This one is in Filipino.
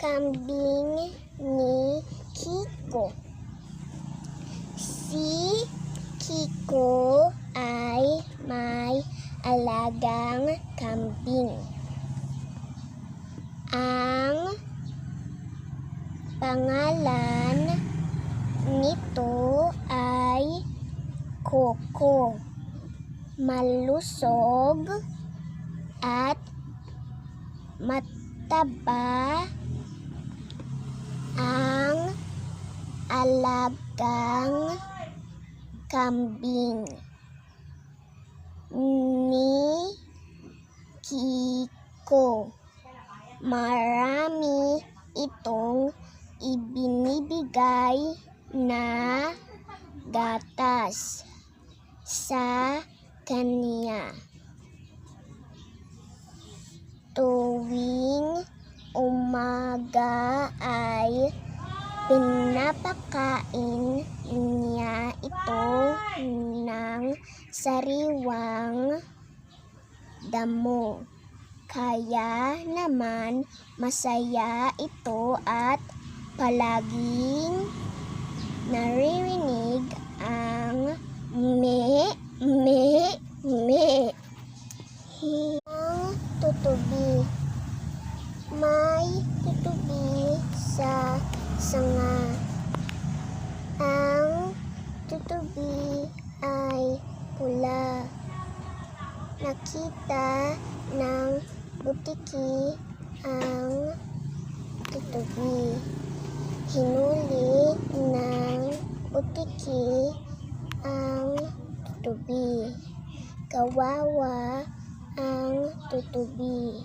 kambing ni Kiko. Si Kiko ay may alagang kambing. Ang pangalan nito ay Coco. Malusog at mataba ang alagang kambing ni Kiko. Marami itong ibinibigay na gatas sa kanya. Tuwing umaga ay pinapakain niya ito ng sariwang damo. Kaya naman masaya ito at palaging naririnig ang me, me, me. Ang tutubi. May tutubi sa sanga. Ang tutubi ay pula. Nakita ng butiki ang tutubi. Hinuli ng butiki ang tutubi. Kawawa ang tutubi.